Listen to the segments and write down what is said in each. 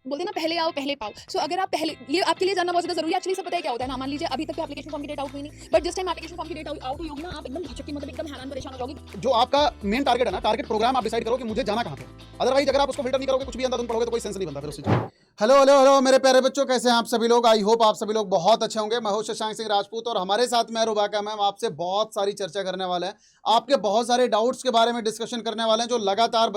बोलते हैं ना पहले आओ पहले पाओ। सो अगर आप पहले, ये आपके लिए जानना बहुत ज़्यादा जरूरी है। एक्चुअली सब पता है क्या होता है ना, मान लीजिए अभी तक तो एप्लीकेशन फॉर्म की डेट आउट हुई नहीं, बट जिस टाइम एप्लीकेशन फॉर्म की डेट आउट होगी ना, आप एकदम भटक के मतलब एकदम हैरान परेशान हो जाओगे। जो आपका मेन टारगेट है ना, टारगेट प्रोग्राम आप डिसाइड करो कि मुझे जाना कहाँ पे। अदरवाइज अगर आप उसको फिल्टर नहीं करोगे, कुछ भी अंदर पढ़ोगे तो कोई सेंस नहीं बनता फिर उस चीज में। हेलो हेलो हेलो मेरे प्यारे बच्चों, कैसे हैं आप सभी लोग। आई होप आप सभी लोग बहुत अच्छे होंगे। मैं हूं शशांक सिंह राजपूत और हमारे साथ मैं रुबाका मैम आपसे बहुत सारी चर्चा करने वाले हैं। आपके बहुत सारे डाउट्स के बारे में डिस्कशन करने वाले हैं, जो लगातार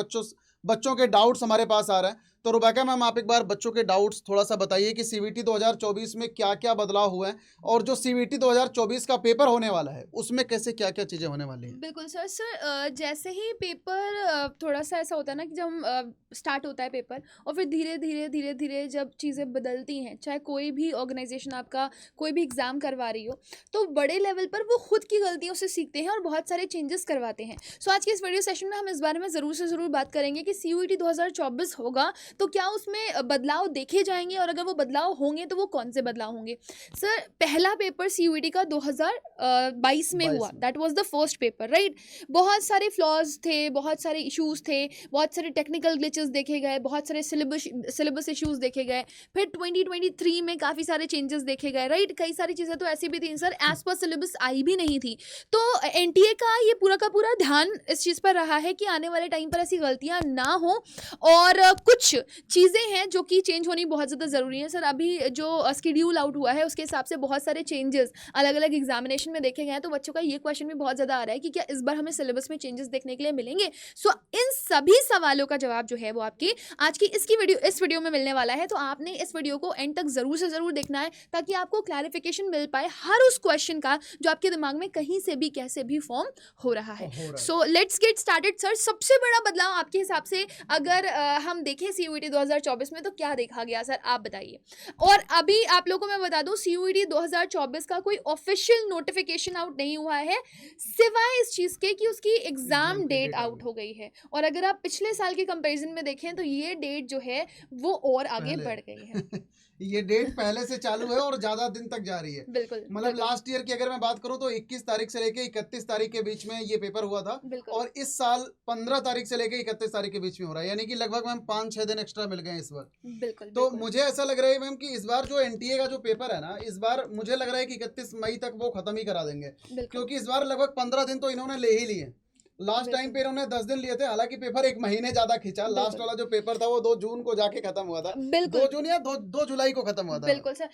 बच्चों के डाउट्स हमारे पास आ रहे हैं। तो रुबाका मैम, आप एक बार बच्चों के डाउट्स थोड़ा सा बताइए कि सीवीटी 2024 में क्या क्या बदलाव हुए हैं और जो सीवीटी 2024 का पेपर होने वाला है उसमें कैसे क्या क्या चीजें होने वाली हैं। बिल्कुल सर जैसे ही पेपर थोड़ा सा ऐसा होता है ना कि जब स्टार्ट होता है पेपर और फिर धीरे धीरे धीरे धीरे जब चीज़ें बदलती हैं, चाहे कोई भी ऑर्गेनाइजेशन आपका कोई भी एग्ज़ाम करवा रही हो, तो बड़े लेवल पर वो खुद की गलतियों से सीखते हैं और बहुत सारे चेंजेस करवाते हैं। सो आज के इस वीडियो सेशन में हम इस बारे में ज़रूर से ज़रूर बात करेंगे कि सीयूईटी 2024 होगा तो क्या उसमें बदलाव देखे जाएंगे, और अगर वो बदलाव होंगे तो वो कौन से बदलाव होंगे। सर पहला पेपर सीयूईटी का 2022 में हुआ, that was the first paper, right. बहुत सारे फ्लॉज थे, बहुत सारे इश्यूज थे, बहुत सारे टेक्निकल ग्लिचेस देखे गए, बहुत सारे सिलेबस इश्यूज देखे गए। फिर 2023 में काफ़ी सारे चेंजेस देखे गए, राइट। कई सारी चीज़ें तो ऐसी भी थी सर, एज पर सिलेबस आई भी नहीं थी। तो एनटीए का ये पूरा का पूरा ध्यान इस चीज़ पर रहा है कि आने वाले टाइम पर ऐसी गलतियां ना हो, और कुछ चीज़ें हैं जो कि चेंज होनी बहुत ज़्यादा ज़रूरी है। सर अभी जो शेड्यूल आउट हुआ है उसके हिसाब से बहुत सारे चेंजेस अलग अलग एग्जामिनेशन में देखे गए हैं। तो बच्चों का ये क्वेश्चन भी बहुत ज़्यादा आ रहा है कि क्या इस बार हमें सिलेबस में चेंजेस देखने के लिए मिलेंगे। सो इन सभी सवालों का जवाब जो है वो आपकी आज की इस वीडियो में मिलने वाला है। तो आपने इस वीडियो को एंड तक ज़रूर से ज़रूर देखना है ताकि आपको क्लैरिफिकेशन मिल पाए हर उस क्वेश्चन का जो आपके दिमाग में कहीं से भी कैसे भी फॉर्म हो रहा है। So let's get started. Sir सबसे बड़ा बदलाव आपके हिसाब से अगर हम देखें सीयूईटी 2024 में तो क्या देखा गया सर, आप बताइए। और अभी आप लोगों को मैं बता दूं, सीयूईटी 2024 का कोई ऑफिशियल नोटिफिकेशन आउट नहीं हुआ है, सिवाय इस चीज के कि उसकी एग्जाम डेट आउट हो गई है। और अगर आप पिछले साल के कंपैरिजन में देखें तो ये डेट जो है वो और आगे बढ़ गई है। ये डेट पहले से चालू है और ज्यादा दिन तक जा रही है। बिल्कुल, मतलब लास्ट ईयर की अगर मैं बात करूं तो 21 तारीख से लेके 31 तारीख के बीच में ये पेपर हुआ था, और इस साल 15 तारीख से लेके 31 तारीख के बीच में हो रहा है, यानी कि लगभग मैम 5-6 दिन एक्स्ट्रा मिल गए इस बार। बिल्कुल। तो मुझे ऐसा लग रहा है मैम कि इस बार जो एनटीए का जो पेपर है ना, इस बार मुझे लग रहा है कि 31 मई तक वो खत्म ही करा देंगे, क्योंकि इस बार लगभग 15 दिन तो इन्होंने ले ही लिए। लास्ट टाइम पे इन्होंने 10 दिन लिए थे, हालांकि पेपर एक महीने ज्यादा खींचा। लास्ट वाला जो पेपर था वो 2 जून को जाके खत्म हुआ था, 2 जून या 2 जुलाई को खत्म हुआ था। बिल्कुल सर।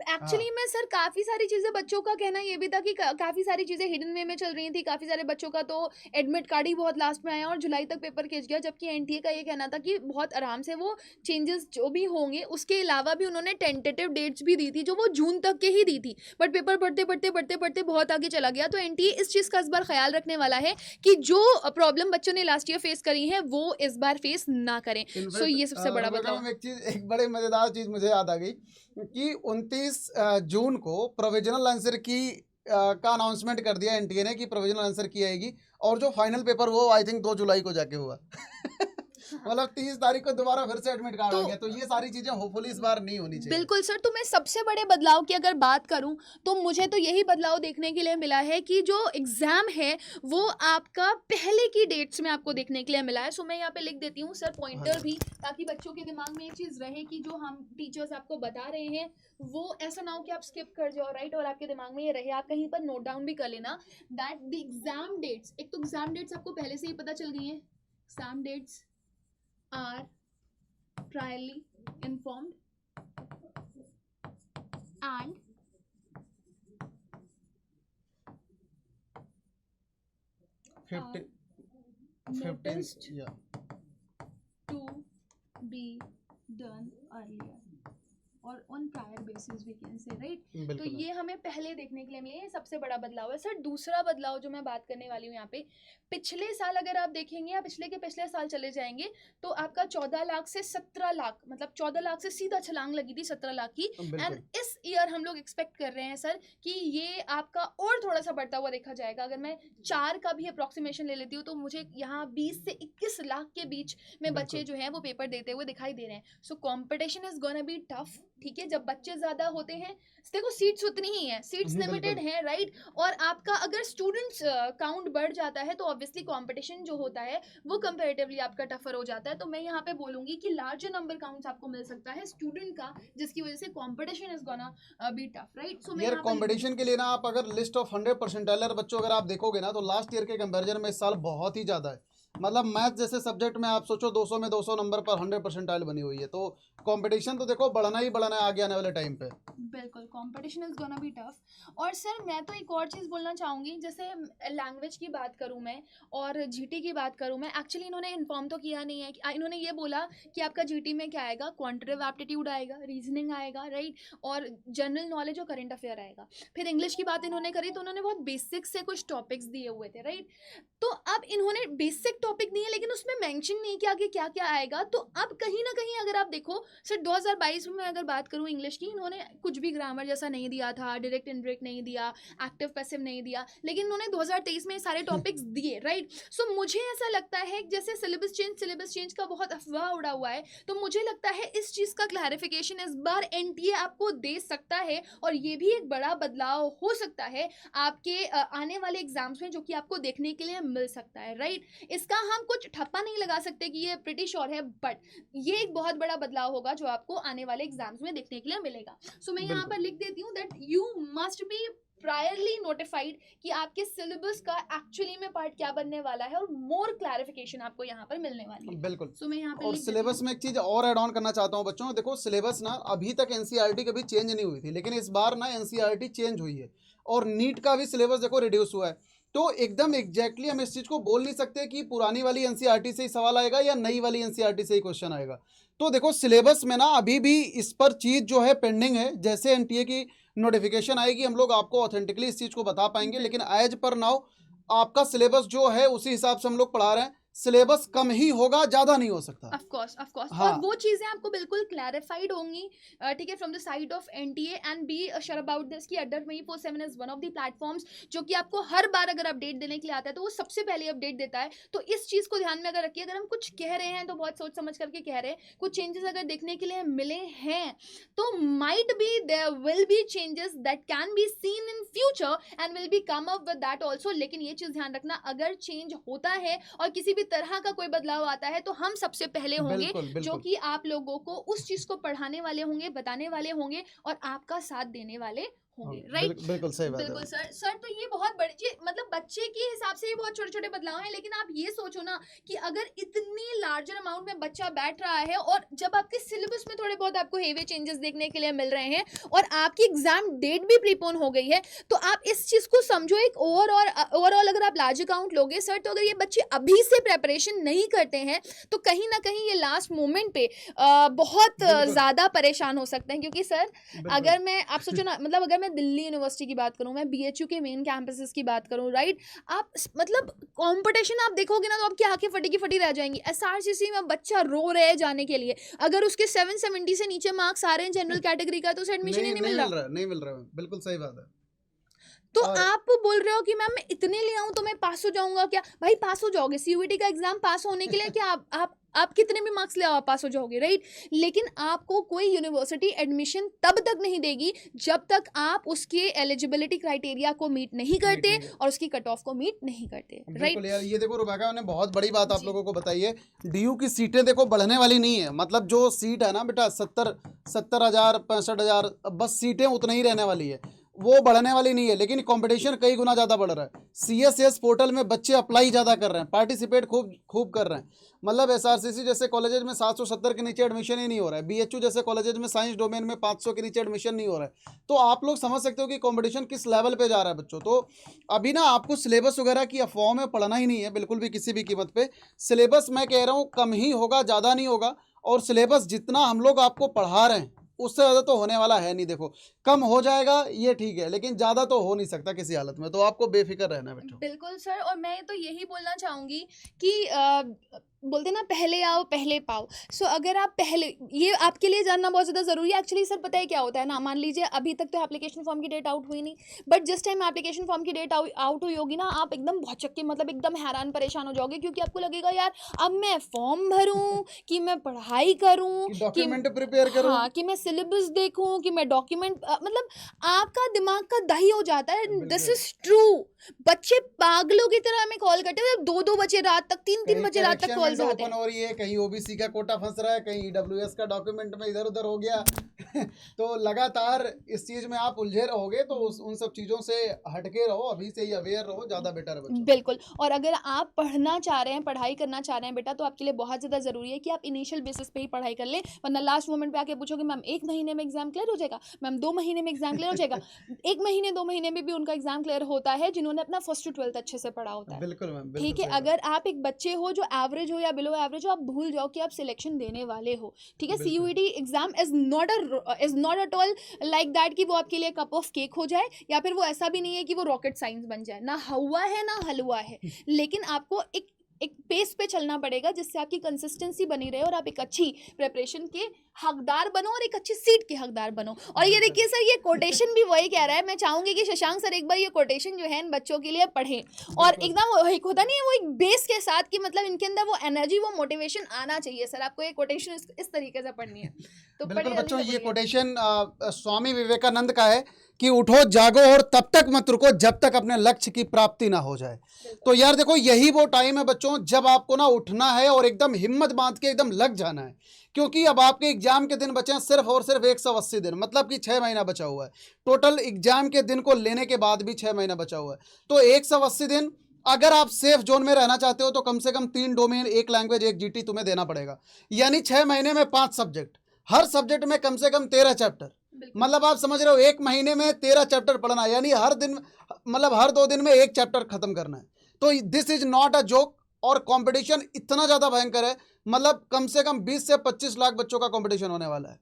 एक्चुअली में सर काफी सारी चीजें, बच्चों का कहना ये भी था कि काफी सारी चीजें हिडन वे में चल रही थी। काफी सारे बच्चों का तो एडमिट कार्ड ही बहुत लास्ट में आया और जुलाई तक पेपर खींच गया, जबकि एनटीए का ये कहना था कि बहुत आराम से वो चेंजेस जो भी होंगे, उसके अलावा भी उन्होंने टेंटेटिव डेट्स भी दी थी जो वो जून तक के ही दी थी, बट पेपर बढ़ते बढ़ते बढ़ते बढ़ते बहुत आगे चला गया। तो एनटीए इस चीज का इस बार ख्याल रखने वाला है कि जो प्रॉब्लम बच्चों ने लास्ट ईयर फेस करी है वो इस बार फेस ना करें। सो ये सबसे बड़ा बदलाव। एक बड़े मजेदार चीज मुझे याद आ गई कि 29 जून को प्रोविजनल आंसर की का अनाउंसमेंट कर दिया एनटीए ने कि प्रोविजनल आंसर की आएगी, और जो फाइनल पेपर वो आई थिंक 2 जुलाई को जाके हुआ। मतलब 30 तारीख को दोबारा फिर से एडमिट कार्ड आ गया। तो ये सारी चीजें होपफुली इस बार नहीं होनी चाहिए। बिल्कुल सर। तो मैं सबसे बड़े बदलाव की अगर बात करूं तो मुझे तो यही बदलाव देखने के लिए मिला है कि जो एग्जाम है वो आपका पहले की डेट्स में आपको देखने के लिए मिला है। सो मैं यहाँ पे लिख देती हूँ सर पॉइंटर भी, ताकि बच्चों के दिमाग में ये चीज रहे कि जो हम टीचर्स आपको बता रहे हैं वो ऐसा ना हो कि आप स्किप कर जाओ, राइट, और आपके दिमाग में ये रहे। आप कहीं पर नोट डाउन भी कर लेना दैट द एग्जाम डेट्स, एक तो एग्जाम डेट्स आपको पहले से ही पता चल गई है। Exam dates are priorly informed and noticed to be done earlier और on prior basis we can say, right. तो ये हमें पहले देखने के लिए मिले, ये सबसे बड़ा बदलाव है। सर दूसरा बदलाव जो मैं बात करने वाली हूँ यहाँ पे, पिछले साल अगर आप देखेंगे या पिछले के पिछले साल चले जाएंगे तो आपका 14 लाख से 17 लाख, मतलब 14 लाख से सीधा छलांग लगी थी 17 लाख की। एंड इस ईयर हम लोग एक्सपेक्ट कर रहे हैं सर कि ये आपका और थोड़ा सा बढ़ता हुआ देखा जाएगा। अगर मैं 4 का भी अप्रोक्सीमेशन ले लेती हूँ तो मुझे यहाँ 20 से 21 लाख के बीच में बच्चे जो हैं वो पेपर देते हुए दिखाई दे रहे हैं। So competition is gonna be tough, ठीक है। जब बच्चे ज़्यादा होते हैं? देखो सीट्स उतनी ही हैं, सीट्स लिमिटेड हैं, राइट? और आपका अगर स्टूडेंट्स काउंट बढ़ जाता है तो ऑब्वियसली कंपटीशन जो होता है वो कंपैरेटिवली आपका टफर हो जाता है। तो मैं यहाँ पे बोलूँगी कि लार्जर नंबर काउंट्स आपको मिल सकता है स्टूडेंट का, जिसकी वजह से competition is gonna be tough, right? So मैं यार यहाँ पे कंपटीशन के लिए ना आप अगर लिस्ट ऑफ 100 परसेंटाइलर बच्चों अगर आप देखोगे ना तो लास्ट ईयर के कंपैरिजन में इस साल बहुत ही ज़्यादा है। मतलब मैथ जैसे सब्जेक्ट में आप सोचो 200 में 200 नंबर पर 100 परसेंटाइल बनी हुई है, तो कंपटीशन तो देखो बढ़ना ही बढ़ना है आगे आने वाले टाइम पे। बिल्कुल competition is gonna be tough. और सर मैं तो एक और चीज़ बोलना चाहूँगी, जैसे लैंग्वेज की बात करूँ मैं और जीटी की बात करूँ मैं, एक्चुअली इन्होंने इन्फॉर्म तो किया नहीं है कि इन्होंने ये बोला कि आपका जीटी में क्या आएगा, क्वांटिटेटिव एप्टीट्यूड आएगा, रीजनिंग आएगा, राइट, और जनरल नॉलेज और करंट अफेयर आएगा। फिर इंग्लिश की बात इन्होंने करी तो उन्होंने बहुत बेसिक से कुछ टॉपिक्स दिए हुए थे, राइट? तो अब इन्होंने बेसिक टॉपिक दिए लेकिन उसमें मेंशन नहीं किया कि क्या क्या आएगा। तो अब कहीं ना कहीं अगर आप देखो सर 2022 में अगर बात करूँ इंग्लिश की, इन्होंने कुछ भी ग्रामर जैसा नहीं दिया था, डायरेक्ट इनडायरेक्ट नहीं दिया, एक्टिव पैसिव नहीं दिया, लेकिन इन्होंने 2023 में सारे टॉपिक्स दिए, राइट? सो मुझे ऐसा लगता है कि जैसे सिलेबस चेंज का बहुत अफवाह उड़ा हुआ है, तो मुझे लगता है इस चीज़ का क्लैरिफिकेशन इस बार एनटीए आपको दे सकता है और ये भी एक बड़ा बदलाव हो सकता है आपके आने वाले एग्जाम्स में, जो कि आपको देखने के लिए मिल सकता है, राइट? इसका हम कुछ ठप्पा नहीं लगा सकते कि ये प्रिटी श्योर है, बट ये एक बहुत बड़ा बदलाव होगा जो आपको आने वाले एग्जाम्स में देखने के लिए मिलेगा। सो मैं यहाँ पर लिख देती हूँ that you must be priorly notified कि आपके सिलेबस का एक्चुअली में पार्ट क्या बनने वाला है, और मोर क्लैरिफिकेशन आपको यहाँ पर मिलने वाली है। बिल्कुल। सो मैं यहाँ पे और लिख देती सिलेबस में एक चीज और ऐड ऑन करना चाहता हूँ बच्चों, देखो सिलेबस ना अभी तक एनसीईआरटी कभी चेंज नहीं हुई थी, लेकिन इस बार ना एनसीईआरटी चेंज हुई है और नीट का भी सिलेबस देखो रिड्यूस हुआ है। तो एकदम एग्जैक्टली हम इस चीज को बोल नहीं सकते कि पुरानी वाली एनसीईआरटी से ही सवाल आएगा या नई वाली एनसीईआरटी से ही क्वेश्चन आएगा। तो देखो सिलेबस में ना अभी भी इस पर चीज जो है पेंडिंग है, जैसे एनटीए की नोटिफिकेशन आएगी हम लोग आपको ऑथेंटिकली इस चीज को बता पाएंगे, लेकिन एज पर नाउ आपका सिलेबस जो है उसी हिसाब से हम लोग पढ़ा रहे हैं। सिलेबस कम ही होगा, ज्यादा नहीं हो सकता। ऑफ कोर्स हाँ। और वो चीजें आपको बिल्कुल क्लैरिफाइड होंगी, ठीक है, from the side of NTA, and be sure about this कि अड्डा 24/7 is one of the platforms जो कि आपको हर बार अगर अपडेट देने के लिए आता है तो वो सबसे पहले अपडेट देता है। तो इस चीज को ध्यान में अगर रखिए, अगर हम कुछ कह रहे हैं तो बहुत सोच समझ करके कह रहे हैं, कुछ चेंजेस अगर देखने के लिए मिले हैं तो might be there will be changes that can be seen in future and will be come up with that also. लेकिन ये चीज ध्यान रखना, अगर चेंज होता है और किसी भी तरह का कोई बदलाव आता है तो हम सबसे पहले होंगे, बिल्कुल, बिल्कुल। जो कि आप लोगों को उस चीज को पढ़ाने वाले होंगे, बताने वाले होंगे और आपका साथ देने वाले होंगे, राइट? बिल्कुल सही बात बिल्कुल है। सर तो ये बहुत बड़ी चीज, मतलब बच्चे के हिसाब से ये बहुत छोटे छोटे बदलाव हैं, लेकिन आप ये सोचो ना कि अगर इतनी लार्जर अमाउंट में बच्चा बैठ रहा है और जब आपके सिलेबस में थोड़े बहुत आपको हेवी चेंजेस देखने के लिए मिल रहे हैं और आपकी एग्जाम डेट भी प्रीपोन हो गई है, तो आप इस चीज को समझो एक ओवरऑल अगर आप लार्ज अकाउंट लोगे सर, तो अगर ये बच्चे अभी से प्रेपरेशन नहीं करते हैं तो कहीं ना कहीं ये लास्ट मोमेंट पे बहुत बिल्कुल। ज्यादा परेशान हो सकते हैं। क्योंकि सर बिल्कुल। अगर मैं आप सोचो ना, मतलब अगर मैं दिल्ली यूनिवर्सिटी की बात करूं, मैं बीएचयू के मेन कैंपसेस की बात करूं, राइट, आप मतलब कंपटीशन आप देखोगे ना तो आपकी आंखें फटी की फटी रह जाएंगी। एसआरसीसी में बच्चा रो रहे हैं जाने के लिए, अगर उसके 770 से नीचे मार्क्स आ रहे हैं जनरल कैटेगरी का तो उसे एडमिशन ही नहीं मिल रहा। नहीं मिल रहा, बिल्कुल सही बात है। तो और- आप बोल रहे हो कि मैम मैं इतने ले आऊं तो मैं पास हो जाऊंगा क्या? भाई पास हो जाओगे, सीयूईटी का एग्जाम पास होने के लिए क्या आप कितने भी मार्क्स ले आओ आप पास हो जाओगे, राइट? लेकिन आपको कोई यूनिवर्सिटी एडमिशन तब तक नहीं देगी जब तक आप उसके एलिजिबिलिटी क्राइटेरिया को मीट नहीं करते और उसकी कट ऑफ को मीट नहीं करते, बिल्कुल राइट? यार, ये देखो रुबैका ने बहुत बड़ी बात आप जी। लोगों को बताई है। डीयू की सीटें देखो बढ़ने वाली नहीं है, मतलब जो सीट है ना बेटा 70,000 65,000 बस सीटें उतना ही रहने वाली है, वो बढ़ने वाली नहीं है। लेकिन कंपटीशन कई गुना ज़्यादा बढ़ रहा है। सीएसएस पोर्टल में बच्चे अप्लाई ज़्यादा कर रहे हैं, पार्टिसिपेट खूब कर रहे हैं। मतलब एसआरसीसी जैसे कॉलेजेस में 770 के नीचे एडमिशन ही नहीं हो रहा है, बीएचयू जैसे कॉलेजेस में साइंस डोमेन में 500 के नीचे एडमिशन नहीं हो रहा है। तो आप लोग समझ सकते हो कि कंपटीशन किस लेवल पे जा रहा है बच्चों। तो अभी ना आपको सिलेबस वगैरह की अफवाह में पढ़ना ही नहीं है बिल्कुल भी, किसी भी कीमत पे। सिलेबस मैं कह रहा हूँ कम ही होगा, ज़्यादा नहीं होगा। और सिलेबस जितना हम लोग आपको पढ़ा रहे हैं उससे ज़्यादा तो होने वाला है नहीं। देखो कम हो जाएगा ये ठीक है, लेकिन ज़्यादा तो हो नहीं सकता किसी हालत में। तो आपको बेफिक्र रहना है बेटा। बिल्कुल सर, और मैं तो यही बोलना चाहूँगी कि बोलते ना पहले आओ पहले पाओ। सो अगर आप पहले, ये आपके लिए जानना बहुत ज़्यादा ज़रूरी है एक्चुअली सर। पता है क्या होता है ना, मान लीजिए अभी तक तो एप्लीकेशन फॉर्म की डेट आउट हुई नहीं, बट जिस टाइम एप्लीकेशन फॉर्म की डेट आउट हुई होगी ना, आप एकदम भौचक के मतलब एकदम हैरान परेशान हो जाओगे, क्योंकि आपको लगेगा यार अब मैं फॉर्म भरूँ कि मैं पढ़ाई करूँ कि कि डॉक्यूमेंट प्रिपेयर करो। हाँ, कि मैं सिलेबस देखूं, कि मैं डॉक्यूमेंट मतलब आपका दिमाग का दही हो जाता है। दिस बिल्कुल। Is true. बच्चे पागलों की तरह हमें कॉल करते हैं, 2-2 बजे रात तक, 3-3 कहीं बजे रात तक करेक्शन कॉल्स विंडो आते ओपन हैं। हो रही है, कहीं ओबीसी का कोटा फंस रहा है, कहीं ईडब्ल्यूएस का डॉक्यूमेंट में इधर उधर हो गया। तो लगातार इस चीज में आप उलझे रहोगे, तो उन सब चीजों से हटके रहो, अभी से ही अवेयर रहो, ज्यादा बेटर है बच्चों। बिल्कुल। और अगर आप पढ़ना चाह रहे हैं, पढ़ाई करना चाह रहे हैं बेटा, तो आपके लिए बहुत ज़्यादा ज़रूरी है कि आप इनिशियल बेसिस पे ही पढ़ाई कर लें, वरना लास्ट मोमेंट पे आके पूछोगे मैम 1 महीने में एग्जाम क्लियर हो जाएगा, मैम 2 महीने में एग्जाम क्लियर हो जाएगा। 1 महीने 2 महीने में भी उनका एग्जाम क्लियर होता है जिन्होंने अपना फर्स्ट टू 12th अच्छे से पढ़ा होता है। बिल्कुल मैम, बिल्कुल ठीक है, सही बात। अगर आप एक बच्चे हो जो एवरेज हो या बिलो एवरेज हो, आप भूल जाओ कि आप सिलेक्शन देने वाले हो। ठीक है, बिल्कुल। CUET exam is not at all like that कि वो आपके लिए कप ऑफ केक हो जाए, या फिर वो ऐसा भी नहीं है कि वो रॉकेट साइंस बन जाए। ना हवा है ना हलवा है, लेकिन आपको एक पेस पे चलना पड़ेगा जिससे आपकी कंसिस्टेंसी बनी रहे और आप एक अच्छी प्रिपरेशन के हकदार बनो और एक अच्छी सीट के हकदार बनो। और ये देखिए सर, ये कोटेशन भी वही कह रहा है। मैं चाहूंगी कि शशांक सर एक बार ये कोटेशन जो है इन बच्चों के लिए पढ़ें, और बिल्कुल। एकदम एक होता नहीं है वो एक बेस के साथ कि मतलब इनके अंदर वो एनर्जी, वो मोटिवेशन आना चाहिए। सर आपको ये कोटेशन इस तरीके से पढ़नी है, तो बिल्कुल पढ़िए, बच्चों, जल्दी से ये पढ़िए। कोटेशन स्वामी विवेकानंद का है कि उठो जागो और तब तक मत रुको जब तक अपने लक्ष्य की प्राप्ति ना हो जाए। तो यार देखो, यही वो टाइम है बच्चों जब आपको ना उठना है और एकदम हिम्मत बांध के एकदम लग जाना है, क्योंकि अब आपके एग्जाम के दिन बचे हैं सिर्फ और सिर्फ 180 दिन, मतलब कि 6 महीना बचा हुआ है। टोटल एग्जाम के दिन को लेने के बाद भी 6 महीना बचा हुआ है, तो 180 दिन अगर आप सेफ जोन में रहना चाहते हो तो कम से कम 3 डोमेन, 1 लैंग्वेज, 1 जीटी तुम्हें देना पड़ेगा। यानी 6 महीने में 5 सब्जेक्ट, हर सब्जेक्ट में कम से कम 13 चैप्टर। मतलब आप समझ रहे हो, 1 महीने में 13 चैप्टर पढ़ना, यानी हर दिन, मतलब हर 2 दिन में 1 चैप्टर खत्म करना है। तो this is not a joke. और कंपटीशन इतना ज्यादा भयंकर है, मतलब कम से कम 20 से 25 लाख बच्चों का कंपटीशन होने वाला है।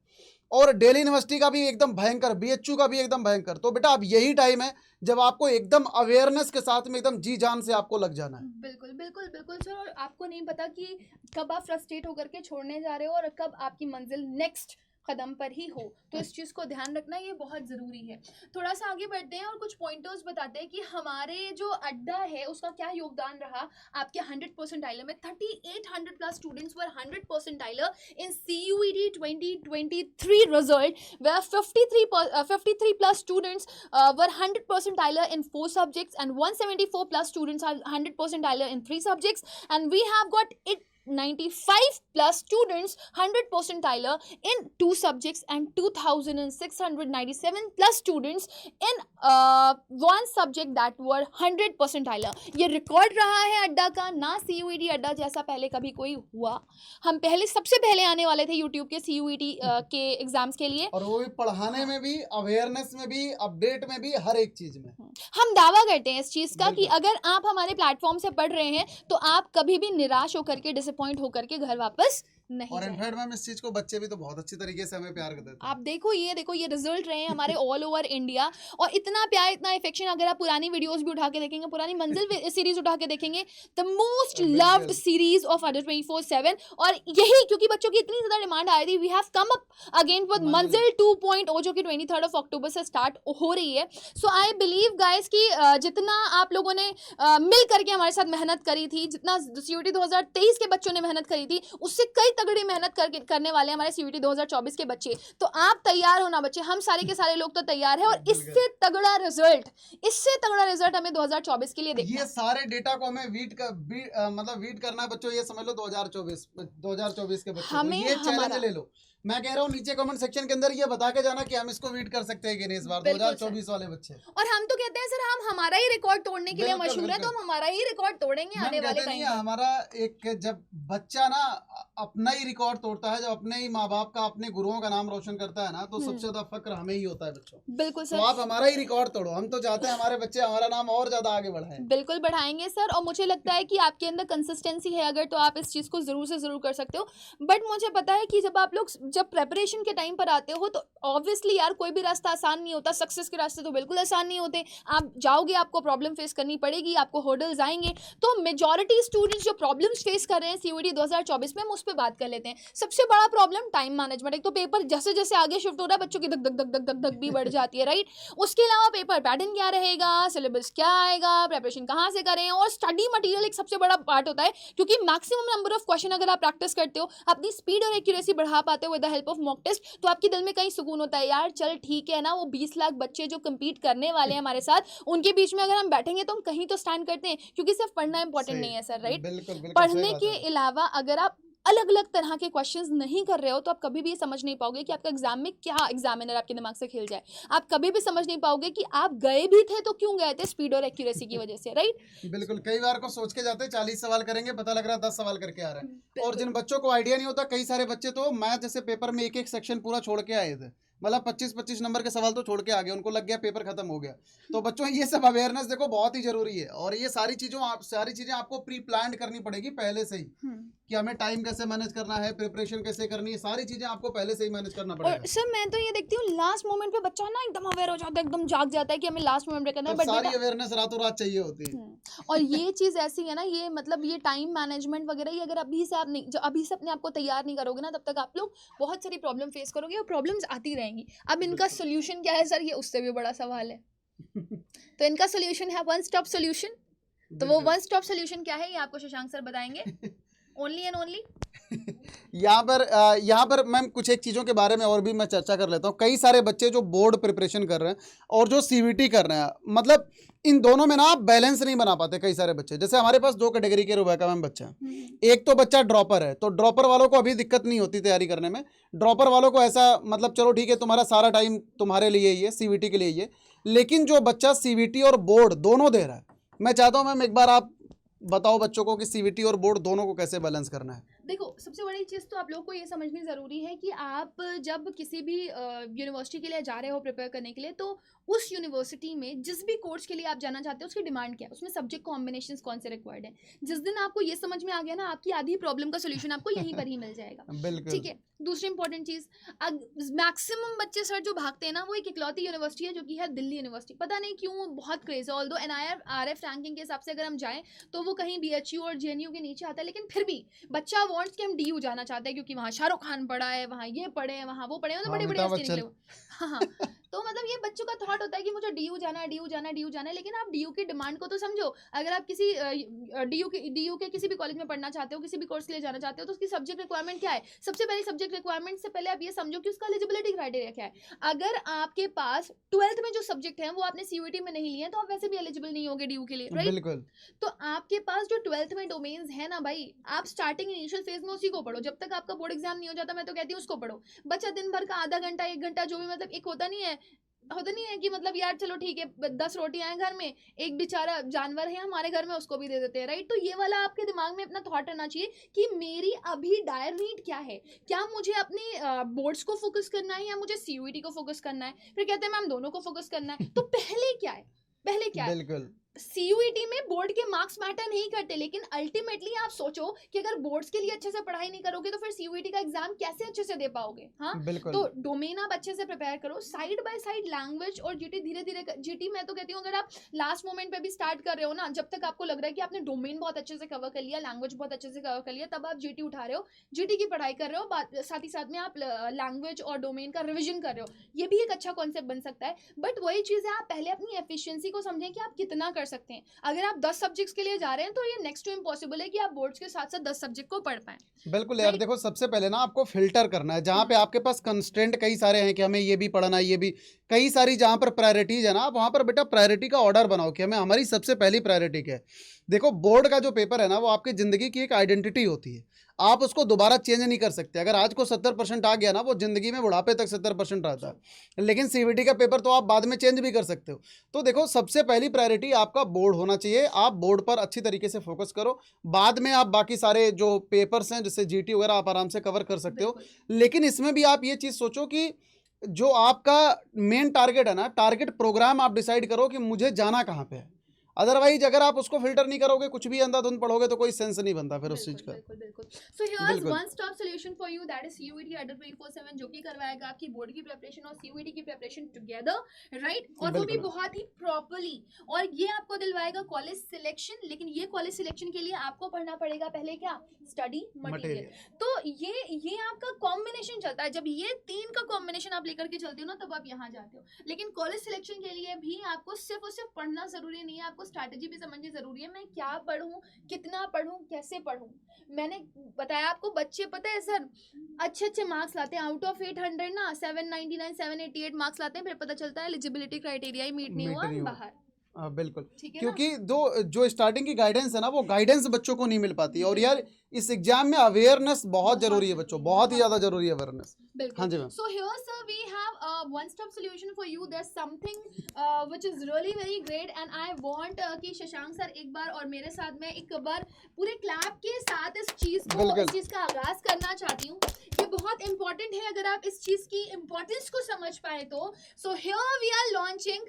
और दिल्ली यूनिवर्सिटी का भी एकदम भयंकर, बीएचयू का भी एकदम भयंकर। तो बेटा अब यही टाइम है जब आपको एकदम अवेयरनेस के साथ में एकदम जी जान से आपको लग जाना है। बिल्कुल बिल्कुल बिल्कुल सर। और आपको नहीं पता कि कब आप फ्रस्ट्रेट होकर के छोड़ने जा रहे हो और कब आपकी मंजिल नेक्स्ट कदम पर ही हो, तो इस चीज़ को ध्यान रखना ये बहुत ज़रूरी है। थोड़ा सा आगे बढ़ते हैं और कुछ पॉइंटर्स बताते हैं कि हमारे जो अड्डा है उसका क्या योगदान रहा आपके 100 परसेंटाइलर में। 3800 plus students were 100 percentiler in CUET 2023 result, where 53 plus students were 100 percentiler in 4 subjects, and 174 plus students are 100 percentiler in 3 subjects, and we have got 95 plus students 100 percentiler in 2 subjects, and 2697 plus students in 1 subject that were 100 percentiler। ये record रहा है अड्डा का, ना CUET अड्डा जैसा पहले कभी कोई हुआ। हम पहले सबसे पहले आने वाले थे यूट्यूब के CUET के एग्जाम्स के लिए, और वो भी पढ़ाने में भी, अवेयरनेस में भी, अपडेट में भी, हर एक चीज में। हम दावा करते हैं इस चीज़ का कि बिल्कुल। अगर आप हमारे प्लेटफॉर्म से पढ़ रहे हैं तो आप कभी भी निराश होकर के, डिसअपॉइंट होकर के घर वापस नहीं और जाएं। इनफैक्ट मैम इस चीज को बच्चे भी तो बहुत अच्छी तरीके से हमें प्यार कर देते हैं। आप देखो ये रिजल्ट रहे हैं हमारे ऑल ओवर इंडिया, और इतना प्यार, इतना इफेक्शन। अगर आप पुरानी वीडियोस भी उठा के देखेंगे, पुरानी मंजिल सीरीज उठा के देखेंगे, the most loved series of under 24/7। और यही क्योंकि बच्चों की इतनी ज्यादा डिमांड आ रही थी, we have come up again with Manzil 2.0 जो कि 23 अक्टूबर से स्टार्ट हो रही है। सो आई बिलीव गाइस कि जितना आप लोगों ने मिल करके हमारे साथ मेहनत करी थी, जितना CUET 2023 के बच्चों ने मेहनत करी थी, उससे कई तगड़ी मेहनत करने वाले हमारे CUET 2024 के बच्चे। तो आप तैयार होना बच्चे, हम सारे के सारे लोग तो तैयार हैं, और इससे तगड़ा रिजल्ट हमें 2024 के लिए देखना ये है। सारे डेटा को हमें मतलब वीट करना है बच्चों। ये समझ लो 2024 के बच्चों को हमें ये चैलेंज हमारा- ले लो। मैं कह रहा हूँ नीचे कमेंट सेक्शन के अंदर ये बता के जाना कि हम इसको वीट कर सकते हैं कि नहीं इस बार, बिल्कुल 2024 वाले बच्चे। और हम तो कहते हैं सर, हम हमारा ही रिकॉर्ड तोड़ने के लिए बिल्कुल, मशहूर है, तो हम बिल्कुल। हमारा ही रिकॉर्ड तोड़ेंगे आने वाले कहते नहीं टाइम है, में। हमारा एक, जब बच्चा ना अपना ही रिकॉर्ड तोड़ता है, जब अपने ही माँ बाप का, अपने गुरुओं का नाम रोशन करता है ना, तो सबसे ज्यादा फक्र हमें ही होता है बच्चों। बिल्कुल तो सर, आप हमारा ही रिकॉर्ड तोड़ो। हम तो चाहते हैं हमारे बच्चे हमारा नाम और ज्यादा आगे बढ़ाएं। बिल्कुल बढ़ाएंगे सर। और मुझे लगता है कि आपके अंदर कंसिस्टेंसी है अगर, तो आप इस चीज़ को ज़रूर से ज़रूर कर सकते हो। बट मुझे पता है कि जब आप लोग जब प्रेपरेशन के टाइम पर आते हो तो ऑब्वियसली यार कोई भी रास्ता आसान नहीं होता, सक्सेस के रास्ते तो बिल्कुल आसान नहीं होते। आप जाओगे, आपको प्रॉब्लम फेस करनी पड़ेगी, आपको हर्डल्स आएंगे। तो मेजॉरिटी स्टूडेंट्स जो प्रॉब्लम्स फेस कर रहे हैं सीयूईटी 2024 में, हम उस पर बात कर लेते हैं। सबसे बड़ा प्रॉब्लम टाइम मैनेजमेंट। एक तो पेपर जैसे जैसे आगे शिफ्ट हो रहा है, बच्चों की धक धक धक धक धक धक भी बढ़ जाती है, राइट। उसके अलावा पेपर पैटर्न क्या रहेगा, सिलेबस क्या आएगा, प्रेपरेशन कहाँ से करें, और स्टडी मटेरियल एक सबसे बड़ा पार्ट होता है, क्योंकि मैक्सिमम नंबर ऑफ क्वेश्चन अगर आप प्रैक्टिस करते हो, अपनी स्पीड और एक्यूरेसी बढ़ा पाते हो with the help of mock test, तो आपके दिल में कहीं सुकून होता है, यार चल ठीक है ना, वो 20 लाख बच्चे जो कम्पीट करने वाले हैं हमारे साथ, उनके बीच में अगर हम बैठेंगे तो हम कहीं तो स्टैंड करते हैं। क्योंकि सिर्फ पढ़ना इंपॉर्टेंट नहीं है सर, राइट। पढ़ने के अलावा अगर आप अलग अलग तरह के क्वेश्चंस नहीं कर रहे हो तो आप कभी भी ये समझ नहीं पाओगे कि आपका एग्जाम में क्या एग्जामिनर आपके दिमाग से खेल जाए। आप कभी भी समझ नहीं पाओगे कि आप गए भी थे तो क्यों गए थे, स्पीड और एक्यूरेसी की वजह से, राइट। बिल्कुल, कई बार को सोच के जाते हैं 40 सवाल करेंगे, पता लग रहा है 10 सवाल करके आ रहे हैं। और जिन बच्चों को आइडिया नहीं होता, कई सारे बच्चे तो मैथ जैसे पेपर में एक एक सेक्शन पूरा छोड़ के आए थे, मतलब 25-25 नंबर के सवाल तो छोड़ के आ गए, उनको लग गया पेपर खत्म हो गया। तो बच्चों ये सब अवेयरनेस देखो बहुत ही जरूरी है, और ये सारी चीजें आपको प्री प्लान करनी पड़ेगी पहले से ही, कि हमें टाइम कैसे मैनेज करना है, प्रिपरेशन कैसे करनी है, सारी चीजें आपको पहले से ही मैनेज करना पड़ेगा। और सर मैं तो ये देखती हूँ लास्ट मोमेंट पे बच्चा ना एकदम अवेयर हो जाता है, एकदम जाग जाता है कि हमें लास्ट मोमेंट पे करना है, तो बट सारी अवेयरनेस रातों रात चाहिए होती है। और ये चीज़ ऐसी है ना, ये मतलब ये टाइम मैनेजमेंट वगैरह, ये अगर अभी से आप नहीं, जो अभी से अपने आप को तैयार नहीं करोगे ना, तब तक आप लोग बहुत सारी प्रॉब्लम फेस करोगे और प्रॉब्लम्स आती रहेंगी। अब इनका सोल्यूशन क्या है सर, ये उससे भी बड़ा सवाल है। तो इनका सोल्यूशन है वन स्टॉप सोल्यूशन। तो वो वन स्टॉप सोल्यूशन क्या है, ये आपको शशांक सर बताएंगे। ओनली एंड ओनली यहाँ पर मैम कुछ एक चीज़ों के बारे में और भी मैं चर्चा कर लेता हूँ। कई सारे बच्चे जो बोर्ड प्रिपरेशन कर रहे हैं और जो सीवीटी कर रहे हैं, मतलब इन दोनों में ना आप बैलेंस नहीं बना पाते। कई सारे बच्चे, जैसे हमारे पास 2 कैटेगरी के रुबैका मैम बच्चे हैं। एक तो बच्चा ड्रॉपर है, तो ड्रॉपर वालों को अभी दिक्कत नहीं होती तैयारी करने में। ड्रॉपर वालों को ऐसा मतलब चलो ठीक है, तुम्हारा सारा टाइम तुम्हारे लिए ही है, सीवीटी के लिए ही है। लेकिन जो बच्चा सीवीटी और बोर्ड दोनों दे रहा है, मैं चाहता हूँ मैम एक बार आप बताओ बच्चों को कि सीवीटी और बोर्ड दोनों को कैसे बैलेंस करना है। देखो, सबसे बड़ी चीज़ तो आप लोग को ये समझनी ज़रूरी है कि आप जब किसी भी यूनिवर्सिटी के लिए जा रहे हो प्रिपेयर करने के लिए, तो उस यूनिवर्सिटी में जिस भी कोर्स के लिए आप जाना चाहते हो उसकी डिमांड क्या है, उसमें सब्जेक्ट कॉम्बिनेशंस कौन से रिक्वायर्ड है। जिस दिन आपको ये समझ में आ गया ना, आपकी आधी प्रॉब्लम का सोल्यूशन आपको यहीं पर ही मिल जाएगा। ठीक है। दूसरी इंपॉर्टेंट चीज़, मैक्सिमम बच्चे सर जो भागते हैं ना, वो एक इकलौती यूनिवर्सिटी है जो कि है दिल्ली यूनिवर्सिटी। पता नहीं क्यों बहुत क्रेज है। ऑल्दो NIRF रैंकिंग के हिसाब से अगर हम जाएँ तो वो कहीं BHU और JNU के नीचे आता है, लेकिन फिर भी बच्चा वांट्स कि हम DU जाना चाहते हैं क्योंकि वहाँ शाहरुख खान पढ़ा है, वहाँ ये पढ़े हैं, वहाँ वो पढ़े हैं, मतलब बड़े बड़े हस्ती निकले हो। हाँ, तो मतलब ये बच्चों का थॉट होता है कि मुझे DU जाना है, DU जाना है, DU जाना है। लेकिन आप DU की डिमांड को तो समझो। अगर आप किसी DU के किसी भी कॉलेज में पढ़ना चाहते हो, किसी भी कोर्स के लिए जाना चाहते हो, तो उसकी सब्जेक्ट रिक्वायरमेंट क्या है। सबसे पहले सब्जेक्ट रिक्वायरमेंट से पहले आप ये समझो कि उसका एलिजिबिलिटी क्राइटेरिया क्या है। अगर आपके पास 12th में जो सब्जेक्ट है वो आपने CUET में नहीं लिए हैं, तो आप वैसे भी एलिजिबल नहीं होगे DU के लिए, राइट। बिल्कुल। तो आपके पास जो 12th में डोमेन्स है ना भाई, आप स्टार्टिंग इनिशियल फेज में उसी को पढ़ो। जब तक आपका बोर्ड एग्जाम नहीं हो जाता, मैं तो कहती हूँ उसको पढ़ो। बच्चा दिन भर का आधा घंटा 1 घंटा जो भी, मतलब एक होता नहीं है कि मतलब यार चलो ठीक है 10 रोटियां हैं घर में, एक बेचारा जानवर है हमारे घर में, उसको भी दे देते हैं, राइट। तो ये वाला आपके दिमाग में अपना थॉट रहना चाहिए कि मेरी अभी डायर नीड क्या है। क्या मुझे अपने बोर्ड्स को फोकस करना है या मुझे CUET को फोकस करना है। फिर कहते हैं मैम दोनों को फोकस करना है। तो पहले क्या है बिल्कुल। CUET में बोर्ड के मार्क्स मैटर नहीं करते, लेकिन अल्टीमेटली आप सोचो कि अगर बोर्ड्स के लिए अच्छे से पढ़ाई नहीं करोगे तो फिर CUET का एग्जाम कैसे अच्छे से दे पाओगे। हाँ, तो डोमेन आप अच्छे से प्रिपेयर करो, साइड बाय साइड लैंग्वेज और GT धीरे धीरे। GT मैं तो कहती हूँ अगर आप लास्ट मोमेंट पे भी स्टार्ट कर रहे हो ना, जब तक आपको लग रहा है कि आपने डोमेन बहुत अच्छे से कवर कर लिया, लैंग्वेज बहुत अच्छे से कवर कर लिया, तब आप GT उठा रहे हो, GT की पढ़ाई कर रहे हो, साथ ही साथ में आप लैंग्वेज और डोमेन का रिविजन कर रहे हो। ये भी एक अच्छा कॉन्सेप्ट बन सकता है। बट वही चीज़ है, आप पहले अपनी एफिशिएंसी को समझें कि आप कितना कर सकते हैं। अगर आप 10 सब्जेक्ट्स के लिए जा रहे हैं तो ये नेक्स्ट टू इम्पॉसिबल है कि आप बोर्ड्स के साथ साथ 10 सब्जेक्ट को पढ़ पाएं। बिल्कुल यार, देखो सबसे पहले ना आपको फिल्टर करना है। जहाँ पे आपके पास कंस्ट्रेंट कई सारे हैं कि हमें ये भी पढ़ना है, ये भी कई सारी जहाँ पर प्रायोरिटीज है ना, आप वहाँ पर बेटा प्रायोरिटी का ऑर्डर बनाओ कि हमें हमारी सबसे पहली प्रायोरिटी क्या है। देखो बोर्ड का जो पेपर है ना, वो आपकी ज़िंदगी की एक आइडेंटिटी होती है। आप उसको दोबारा चेंज नहीं कर सकते। अगर आज को 70% आ गया ना, वो ज़िंदगी में बुढ़ापे तक 70% रहता है। लेकिन CVT का पेपर तो आप बाद में चेंज भी कर सकते हो। तो देखो सबसे पहली प्रायोरिटी आपका बोर्ड होना चाहिए। आप बोर्ड पर अच्छी तरीके से फोकस करो, बाद में आप बाकी सारे जो पेपर्स हैं जैसे GT वगैरह आप आराम से कवर कर सकते हो। लेकिन इसमें भी आप ये चीज़ सोचो कि जो आपका मेन टारगेट है ना, टारगेट प्रोग्राम आप डिसाइड करो कि मुझे जाना कहाँ पे है। अदरवाइज अगर आप उसको फिल्टर नहीं करोगे, कुछ भी अंधाधुंध पढ़ोगे तो कोई सेंस नहीं बनता फिर उस चीज का। बिल्कुल बिल्कुल। सो हियर इज बिल्कुल। One stop solution for you, that is CUET Adda 24/7, जो कि करवाएगा आपकी बोर्ड की प्रिपरेशन और सीयूईटी की प्रिपरेशन टुगेदर, राइट, और वो भी बिल्कुल। बहुत ही प्रॉपर्ली। और ये आपको दिलवाएगा कॉलेज सिलेक्शन, लेकिन ये कॉलेज सिलेक्शन के लिए आपको पढ़ना पड़ेगा पहले क्या, स्टडी मटेरियल। तो ये आपका कॉम्बिनेशन चलता है, जब ये तीन का कॉम्बिनेशन आप लेकर के चलते हो ना, तब आप यहाँ जाते हो। लेकिन कॉलेज सिलेक्शन के लिए भी आपको सिर्फ और सिर्फ पढ़ना जरूरी नहीं है, आपको स्ट्रैटेजी भी समझनी जरूरी है। मैं क्या पढ़ूं, कितना पढ़ूं, कैसे पढ़ूं। मैंने बताया आपको, बच्चे पता है सर अच्छे अच्छे मार्क्स लाते हैं, आउट ऑफ 800 ना 799 788 मार्क्स लाते हैं, फिर पता चलता है एलिजिबिलिटी क्राइटेरिया ही मीट नहीं हुआ, बाहर। बिल्कुल, ठीक है ना? क्योंकि जो स्टार्टिंग की गाइडेंस है ना, वो गाइडेंस बच्चों को नहीं मिल पाती। और यार इस एग्जाम में अवेयरनेस बहुत जरूरी है बच्चों, बहुत ही ज्यादा जरूरी है अवेयरनेस। हाँ जी ma'am. So here sir we have a one stop solution for you. There's something which is really very great and I want कि शशांक सर एक बार और मेरे साथ में एक बार पूरे क्लैप के साथ इस चीज का आगाज करना चाहती हूँ। ये बहुत इंपॉर्टेंट है, अगर आप इस चीज की इम्पोर्टेंस को समझ पाए तो। So here we are launching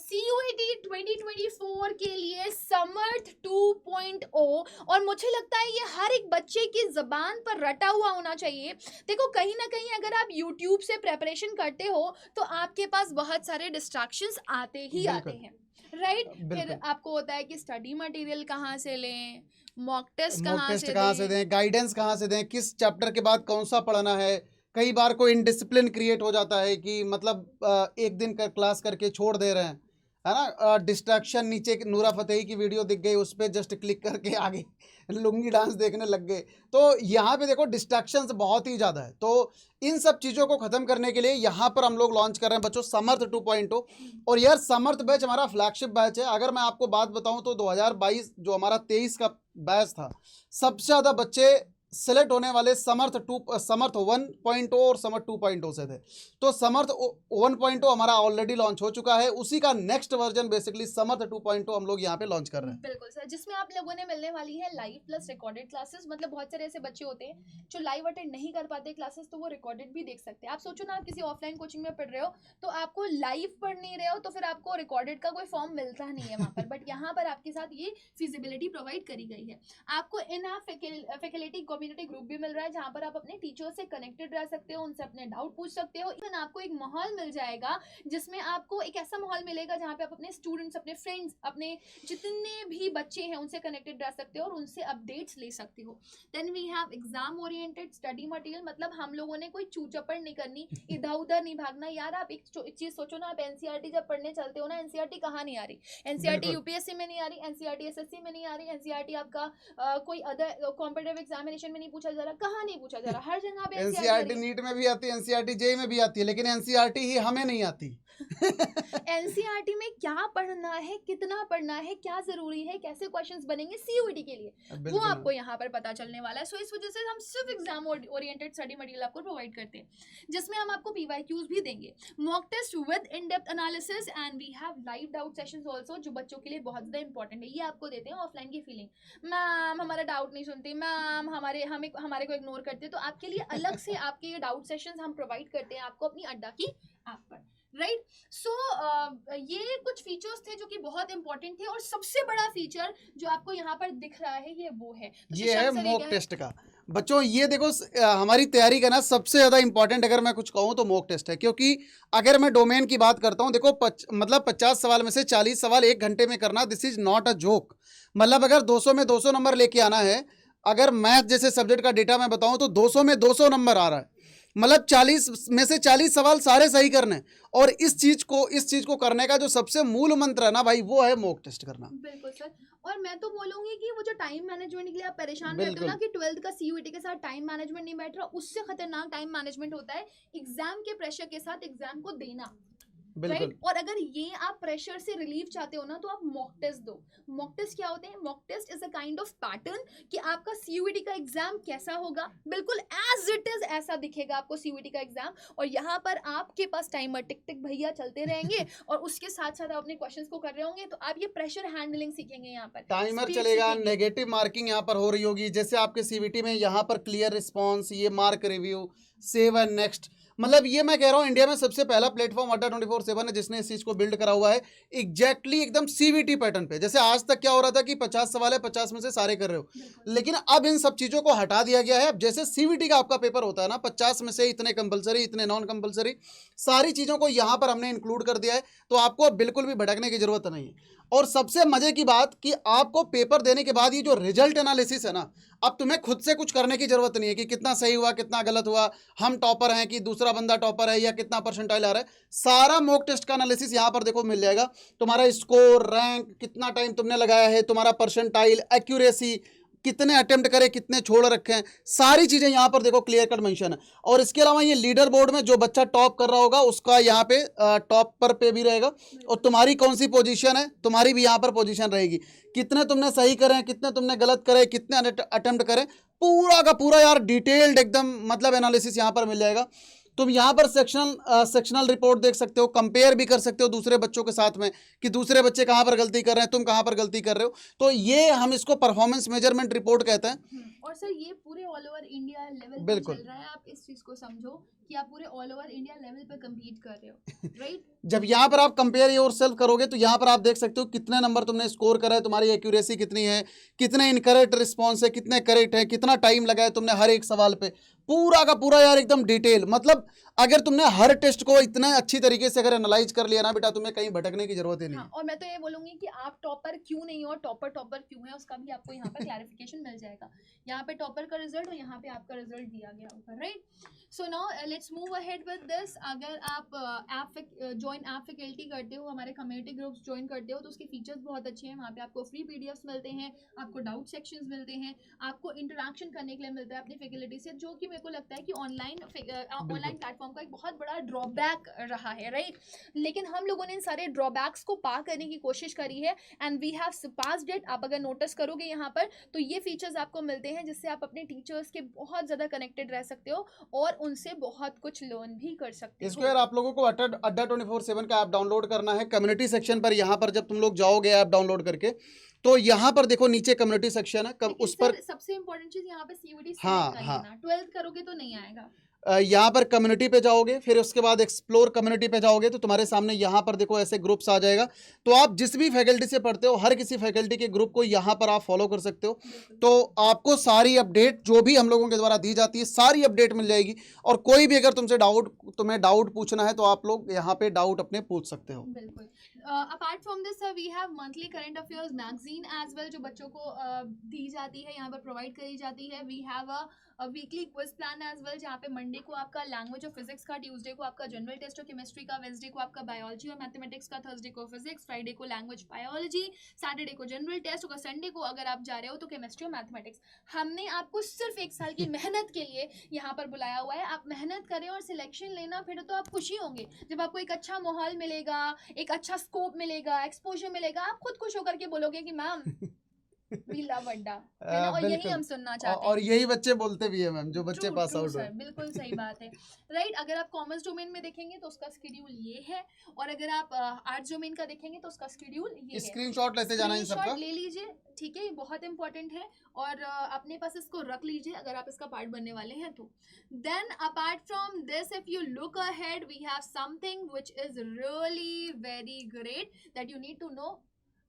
CUET 2024 के लिए समर्थ 2.0 और मुझे लगता है ये हर एक बच्चे की जबान पर रटा हुआ होना चाहिए। देखो कहीं ना कहीं अगर आप YouTube से प्रेपरेशन करते हो तो आपके पास बहुत सारे डिस्ट्रैक्शंस आते ही आते हैं, राइट। फिर आपको होता है कि स्टडी मटेरियल कहाँ से लें, मॉक टेस्ट कहाँ से दें, गाइडेंस कहाँ से दें, किस चैप्टर के बाद कौन सा पढ़ना है। कई बार कोई इनडिसिप्लिन क्रिएट हो जाता है कि मतलब एक दिन का क्लास करके छोड़ दे रहे हैं, है ना। डिस्ट्रैक्शन, नीचे नूरा फतेही की वीडियो दिख गई, उस पर जस्ट क्लिक करके आगे लुंगी डांस देखने लग गए। तो यहाँ पे देखो डिस्ट्रैक्शंस बहुत ही ज़्यादा है। तो इन सब चीज़ों को ख़त्म करने के लिए यहाँ पर हम लोग लॉन्च कर रहे हैं बच्चों समर्थ 2.0। और यार समर्थ बैच हमारा फ्लैगशिप बैच है। अगर मैं आपको बात बताऊँ तो 2022 जो हमारा 23 का बैच था, सबसे ज़्यादा बच्चे सेलेक्ट होने वाले समर्थ 1.0 और समर्थ 2.0 से थे। तो समर्थ 1.0 हमारा ऑलरेडी लॉन्च हो चुका है, उसी का नेक्स्ट वर्जन बेसिकली समर्थ 2.0 हम लोग यहाँ पे लॉन्च कर रहे हैं। बिल्कुल सर, जिसमें आप लोगों ने मिलने वाली है लाइव प्लस रिकॉर्डेड क्लासेस। मतलब बहुत सारे ऐसे बच्चे होते हैं जो लाइव अटेंड नहीं कर पाते क्लासेस, तो वो रिकॉर्डेड भी देख सकते हैं। आप सोचो ना, आप किसी ऑफलाइन कोचिंग में पढ़ रहे हो तो आपको लाइव पढ़ नहीं रहे हो तो फिर आपको रिकॉर्डेड का कोई फॉर्म मिलता नहीं है वहाँ पर, बट यहाँ पर आपके साथ ये फिजिबिलिटी प्रोवाइड करी गई है। आपको इन फैकल्टी कम्युनिटी ग्रुप भी मिल रहा है जहाँ पर आप अपने टीचर से कनेक्टेड रह सकते हो, उनसे अपने डाउट पूछ सकते हो। इवन आपको एक माहौल मिल जाएगा जिसमें आपको एक ऐसा माहौल मिलेगा जहाँ पे आप अपने स्टूडेंट्स, अपने फ्रेंड्स, अपने जितने भी बच्चे हैं उनसे कनेक्टेड रह सकते हो और उनसे अपडेट्स ले सकते हो। Then we have exam oriented study material. मतलब हम लोगों ने कोई चूचपड़ नहीं करनी, इधर उधर नहीं भागना। यार आप एक चीज सोचो ना, आप एनसीईआरटी जब पढ़ने चलते हो ना, एनसीईआरटी कहाँ नहीं आ रही, एनसीईआरटी यूपीएससी में नहीं आ रही, एनसीईआरटी एसएससी में नहीं आ रही, एनसीईआरटी आपका कोई अदर कॉम्पिटिटिव एग्जामिनेशन में नहीं पूछा जा रहा, कहाँ नहीं पूछा जा रहा, हर जगह पे एनसीईआरटी नीट में भी आती है, एनसीईआरटी जेईई में भी आती है, लेकिन एनसीईआरटी ही हमें नहीं आती। एनसीईआरटी में क्या पढ़ना है, कितना पढ़ना है, क्या जरूरी है, कैसे क्वेश्चंस बनेंगे सीयूईटी के लिए, वो आपको यहाँ पर पता चलने वाला है। सो इस वजह से हम सिर्फ एग्जाम ओरिएंटेड स्टडी मटेरियल आपको प्रोवाइड करते हैं, जिसमें हम आपको पीवाईक्यूज भी देंगे, mock test with in depth analysis, and we have live doubt sessions also, जो बच्चों के लिए बहुत ज्यादा इंपॉर्टेंट है। ये आपको देते हैं ऑफलाइन की फीलिंग, मैम हमारा डाउट नहीं सुनती, मैम हमारे को इग्नोर करते, तो आपके लिए अलग से आपके ये डाउट सेशंस हम प्रोवाइड करते हैं आपको अपनी अड्डा की ऐप पर, राइट। सो ये कुछ फीचर्स थे जो कि बहुत इंपॉर्टेंट थे, और सबसे बड़ा फीचर जो आपको यहाँ पर दिख रहा है ये वो है, तो ये है मॉक टेस्ट का। बच्चों ये देखो हमारी तैयारी का ना सबसे ज़्यादा इंपॉर्टेंट अगर मैं कुछ कहूँ तो मॉक टेस्ट है। क्योंकि अगर मैं डोमेन की बात करता हूँ, देखो मतलब 50 सवाल में से 40 सवाल 1 घंटे में करना, this is not a joke. मतलब अगर 200 में 200 नंबर लेके आना है, अगर मैथ जैसे सब्जेक्ट का डेटा मैं बताऊँ तो 200 में 200 नंबर आ रहा है, मतलब 40 में से 40 सवाल सारे सही करने। और इस चीज को करने का जो सबसे मूल मंत्र है ना भाई, वो है मॉक टेस्ट करना। बिल्कुल सर। और मैं तो बोलूंगी कि वो जो टाइम मैनेजमेंट के लिए आप परेशान रहते हो ना कि 12th का सीयूईटी के साथ टाइम मैनेजमेंट नहीं बैठ रहा, उससे खतरनाक टाइम मैनेजमेंट होता है एग्जाम के प्रेशर के साथ एग्जाम को देना, राइट। और अगर ये आप प्रेशर से रिलीफ चाहते हो ना, तो आप मॉक टेस्ट दो। मॉक टेस्ट क्या होते हैं? Mock test is a kind of pattern कि आपका सीयूईटी का एग्जाम कैसा होगा, बिल्कुल एज इट इज ऐसा दिखेगा आपको सीयूईटी का एग्जाम। और यहाँ पर आपके पास टाइमर टिक टिक भैया चलते रहेंगे और उसके साथ साथ आप अपने क्वेश्चंस को कर रहे होंगे, तो आप ये प्रेशर हैंडलिंग सीखेंगे। यहाँ पर टाइमर चलेगा, नेगेटिव मार्किंग यहाँ पर हो रही होगी, जैसे आपके सीवीटी में यहाँ पर क्लियर रिस्पॉन्स, ये mark review, save and next, मतलब ये मैं कह रहा हूँ इंडिया में सबसे पहला प्लेटफॉर्म अड्डा 24/7 है जिसने इस चीज को बिल्ड करा हुआ है एग्जैक्टली एकदम सीवीटी पैटर्न पे। जैसे आज तक क्या हो रहा था कि 50 सवाल है, 50 में से सारे कर रहे हो, लेकिन अब इन सब चीजों को हटा दिया गया है। अब जैसे सीवीटी का आपका पेपर होता है ना, 50 में से इतने कंपलसरी, इतने नॉन कंपलसरी, सारी चीजों को यहाँ पर हमने इंक्लूड कर दिया है, तो आपको अब बिल्कुल भी भटकने की जरूरत नहीं है। और सबसे मजे की बात कि आपको पेपर देने के बाद ये जो रिजल्ट एनालिसिस है ना, अब तुम्हें खुद से कुछ करने की जरूरत नहीं है कि कितना सही हुआ, कितना गलत हुआ, हम टॉपर हैं कि दूसरा बंदा टॉपर है, या कितना परसेंटाइल आ रहा है। सारा मॉक टेस्ट का एनालिसिस यहाँ पर देखो मिल जाएगा। तुम्हारा स्कोर, रैंक, कितना टाइम तुमने लगाया है, तुम्हारा परसेंटाइल, एक्यूरेसी, कितने अटेम्प्ट करे, कितने छोड़ रखे हैं, सारी चीजें यहाँ पर देखो क्लियर कट मेंशन है। और इसके अलावा ये लीडर बोर्ड में जो बच्चा टॉप कर रहा होगा उसका यहाँ पे टॉप पे भी रहेगा, और तुम्हारी कौन सी पोजीशन है, तुम्हारी भी यहाँ पर पोजीशन रहेगी, कितने तुमने सही करे, कितने तुमने गलत करे, कितने अटेम्प्ट करे, पूरा का पूरा यार डिटेल्ड एकदम मतलब एनालिसिस यहाँ पर मिल जाएगा। तुम यहाँ पर सेक्शनल रिपोर्ट देख सकते हो, कंपेयर भी कर सकते हो दूसरे बच्चों के साथ में कि दूसरे बच्चे कहाँ पर गलती कर रहे हैं, तुम कहाँ पर गलती कर रहे हो। तो ये हम इसको परफॉर्मेंस मेजरमेंट रिपोर्ट कहते हैं। और सर ये पूरे ऑल ओवर इंडिया लेवल पे बिल्कुल। चल रहा है। आप इस चीज को समझो कि आप पूरे ऑल ओवर इंडिया लेवल पे compete कर रहे हो, राइट? जब यहाँ पर आप कंपेयर योरसेल्फ करोगे तो यहाँ पर आप देख सकते हो कितने नंबर तुमने स्कोर करा है, तुम्हारी एक्यूरेसी कितनी है, कितने इनकरेक्ट रिस्पॉन्स है, कितने करेक्ट है, कितना टाइम लगा है तुमने हर एक सवाल पे, पूरा का पूरा यार एकदम डिटेल। मतलब अगर तुमने हर टेस्ट को इतने अच्छी तरीके से अगर एनालाइज कर लिया ना बेटा, तुम्हें कहीं भटकने की जरूरत ही नहीं। हाँ, और मैं तो ये बोलूंगी कि आप टॉपर क्यों नहीं हो, टॉपर क्यों है, उसका भी आपको यहाँ पर क्लैरिफिकेशन मिल जाएगा। यहाँ पे टॉपर का रिजल्ट और यहाँ पे आपका रिजल्ट दिया गया होगा, right? So now let's move ahead with this. अगर आप ज्वाइन ऐप फैकल्टी करते हो, हमारे कम्युनिटी ग्रुप्स ज्वाइन करते हो, तो उसके फीचर्स बहुत अच्छे हैं। वहाँ पे आपको फ्री पीडीएफ्स मिलते हैं, आपको डाउट सेक्शंस मिलते हैं, आपको इंटरेक्शन करने के लिए मिलता है अपनी फैकल्टी से, जो कि मेरे को लगता है कि ऑनलाइन प्लेटफॉर्म का एक बहुत बड़ा ड्रॉबैक रहा है, राइट? लेकिन हम लोगों ने इन सारे ड्रॉबैक्स को पार करने की कोशिश करी है and we have surpassed it. आप अगर नोटिस करोगे यहाँ पर तो ये फीचर्स आपको मिलते हैं जिससे आप अपने टीचर्स के बहुत ज़्यादा कनेक्टेड रह सकते हो और उनसे बहुत कुछ लर्न भी कर सकते हो। इसको यार आप लोगों को अड्डा 24/7 का ऐप डाउनलोड करना है। कम्युनिटी सेक्शन पर यहाँ पर जब तुम लोग जाओगे ऐप डाउनलोड करके, तो यहाँ पर देखो नीचे कम्युनिटी सेक्शन है, उस पर सबसे इंपॉर्टेंट चीज यहाँ पे सीवीटी हाँ, कर हाँ। लेना। 12th करोगे तो नहीं आएगा। यहाँ पर कम्युनिटी पे जाओगे, फिर उसके बाद एक्सप्लोर कम्युनिटी पे जाओगे, तो तुम्हारे सामने यहाँ पर देखो ऐसे ग्रुप्स आ जाएगा। तो आप जिस भी फैकल्टी से पढ़ते हो, हर किसी फैकल्टी के ग्रुप को यहाँ पर आप फॉलो कर सकते हो। तो आपको सारी अपडेट जो भी हम लोगों के द्वारा दी जाती है, सारी अपडेट मिल जाएगी। और कोई भी अगर तुम्हें डाउट पूछना है तो आप लोग यहाँ पे डाउट अपने पूछ सकते हो। बिल्कुल। Apart from this we have monthly current affairs magazine as well, जो बच्चों को दी जाती है, यहाँ पर प्रोवाइड करी जाती है। We have a weekly quiz plan as well, जहाँ पे मंडे को आपका लैंग्वेज और फिजिक्स का, ट्यूसडे को आपका जनरल टेस्ट और केमिस्ट्री का, वेंसडे को आपका बायोलॉजी और मैथमेटिक्स का, थर्सडे को फिजिक्स, फ्राइडे को लैंग्वेज बायोलॉजी, सैटरडे को जनरल टेस्ट और संडे को अगर आप जा रहे हो तो केमिस्ट्री और मैथमेटिक्स। हमने आपको सिर्फ 1 साल की मेहनत के लिए यहाँ पर बुलाया हुआ है। आप मेहनत करें और सिलेक्शन लेना, फिर तो आप खुशी होंगे जब आपको एक अच्छा माहौल मिलेगा, एक अच्छा स्कोप मिलेगा, एक्सपोजर मिलेगा। आप खुद खुश होकर के बोलोगे कि मैम वी लव अड्डा, है ना? और यही बिल्कुल। हम सुनना चाहते हैं। और यही बच्चे बोलते भी है मैम, जो बच्चे True, पास true, आउट sir, हुए। बिल्कुल सही बात है, राइट? अगर आप कॉमर्स डोमेन में देखेंगे तो उसका शेड्यूल ये है, और अगर आप आर्ट्स डोमेन का देखेंगे तो उसका शेड्यूल ये है। स्क्रीनशॉट लेते जाना इन सबका। स्क्रीनशॉट ले लीजिए, ठीक है? ये बहुत इंपॉर्टेंट है और अपने पास इसको रख लीजिए अगर आप इसका पार्ट बनने वाले हैं तो। Then apart from this, if you look ahead, we have something which is really very great that you need to know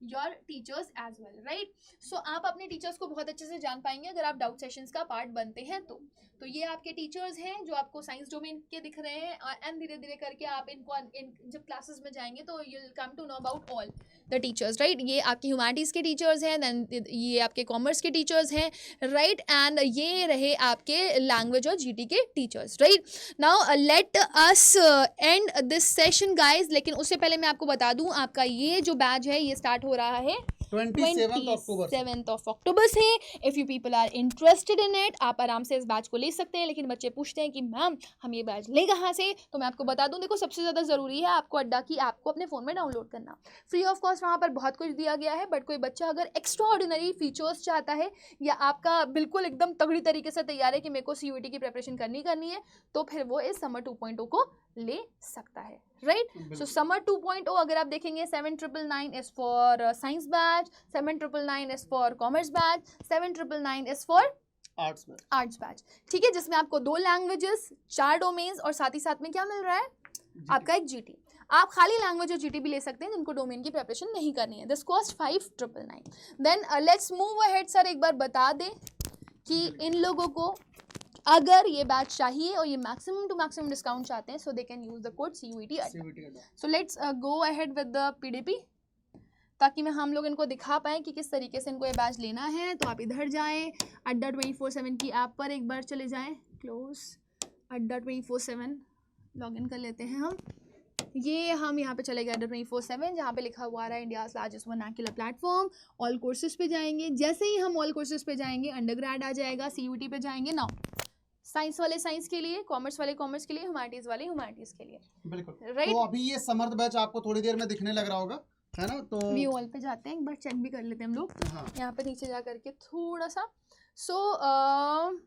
your teachers as well, right? So आप अपने टीचर्स को बहुत अच्छे से जान पाएंगे अगर आप डाउट सेशंस का पार्ट बनते हैं तो ये आपके टीचर्स हैं जो आपको साइंस डोमेन के दिख रहे हैं, एंड धीरे धीरे करके आप जब क्लासेस में जाएंगे तो you will come to know about all the teachers, right? ये आपके ह्यूमैनिटीज़ के टीचर्स हैं, देन ये आपके कॉमर्स के टीचर्स हैं, राइट? एंड ये रहे आपके लैंग्वेज और जीटी के teachers, right? Now let us and this session guys. लेकिन उससे पहले मैं आपको बता दूं, आपका ये जो बैच है ये स्टार्ट हो रहा है 27th of अक्टूबर से। If you people are interested in it, आप आराम से इस बैच को ले सकते हैं। लेकिन बच्चे पूछते हैं कि मैम हम ये बैच ले कहाँ से, तो मैं आपको बता दूं, देखो सबसे ज़्यादा ज़रूरी है आपको अड्डा की ऐप को अपने फ़ोन में डाउनलोड करना। फ्री ऑफ कॉस्ट वहाँ पर बहुत कुछ दिया गया है, बट कोई बच्चा अगर एक्स्ट्रा ऑर्डिनरी फीचर्स चाहता है या आपका बिल्कुल एकदम तगड़ी तरीके से तैयार है कि मेरे को CUET की प्रिपरेशन करनी है, तो फिर वो इस समर 2.0 को ले सकता है, राइट? सो समर 2.0 अगर आप देखेंगे, 7999 is for science batch, 7999 is for commerce batch, 7999 is for arts batch. Arts batch, ठीक है, जिसमें आपको 2 लैंग्वेजेस, 4 डोमेन्स और साथ ही साथ में क्या मिल रहा है आपका एक जीटी। आप खाली लैंग्वेज और जीटी भी ले सकते हैं जिनको डोमेन की प्रिपरेशन नहीं करनी है। This cost 5999। Then let's move ahead. Sir एक बार बता दें कि इन लोगों को अगर ये बैच चाहिए और ये मैक्सिमम टू मैक्सिमम डिस्काउंट चाहते हैं, so they can use the code CUET Adda. So let's go ahead with the PDP, ताकि मैं हम लोग इनको दिखा पाएँ कि किस तरीके से इनको ये बैच लेना है। तो आप इधर जाएँ, अड्डा 24/7 की ऐप पर एक बार चले जाएँ, क्लोज अड्डा 24/7 लॉगिन कर लेते हैं हम। ये हम यहाँ पे चले गए अड्डा 24/7, जहाँ पे लिखा हुआ रहा है India's largest vernacular platform. All courses पे जाएंगे, जैसे ही हम ऑल कोर्सेज पे जाएंगे अंडरग्रेड आ जाएगा, CUET पे जाएंगे। नाउ साइंस वाले साइंस के लिए, कॉमर्स वाले कॉमर्स के लिए, ह्यूमैनिटीज़ वाले ह्यूमैनिटीज़ के लिए, बिल्कुल राइट। तो अभी ये समर्थ बैच आपको थोड़ी देर में दिखने लग रहा होगा, है ना? तो व्यू ऑल पे जाते हैं, एक बार चेक भी कर लेते हैं हम लोग। हाँ, यहाँ पे नीचे जा करके थोड़ा सा, सो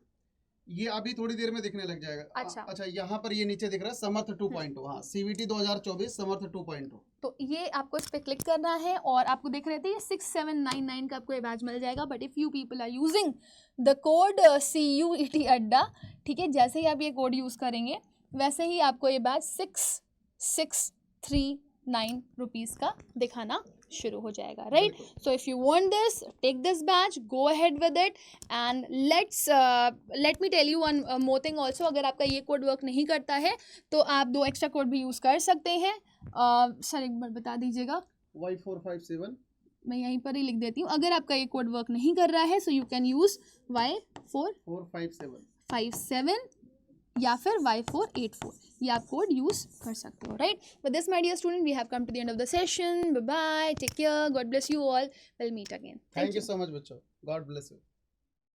ये अभी थोड़ी देर में दिखने लग जाएगा। अच्छा, यहाँ पर ये नीचे दिख रहा है समर्थ 2.0। हाँ, CVT 2024 समर्थ 2.0। तो ये आपको इस पर क्लिक करना है और आपको देख रहे थे 6799 का आपको ये बैच मिल जाएगा। But if you people are using the code CUET Adda, ठीक है, जैसे ही आप ये कोड यूज़ करेंगे वैसे ही आपको ये बैच 6639 रुपीज़ का दिखाना शुरू हो जाएगा, right. So if you want this, take this batch, go ahead with it and let me tell you one more thing also. अगर आपका ये कोड वर्क नहीं करता है तो आप 2 एक्स्ट्रा कोड भी यूज़ कर सकते हैं। सर एक बार बता दीजिएगा। Y457, मैं यहीं पर ही लिख देती हूँ। अगर आपका ये कोड वर्क नहीं कर रहा है so you can use Y457 या फिर Y484, ये आप कोड यूज़ कर सकते हो, right. With this my dear student we have come to the end of the session. Bye bye, take care, God bless you all, will meet again. Thank you so much बच्चों, God bless you.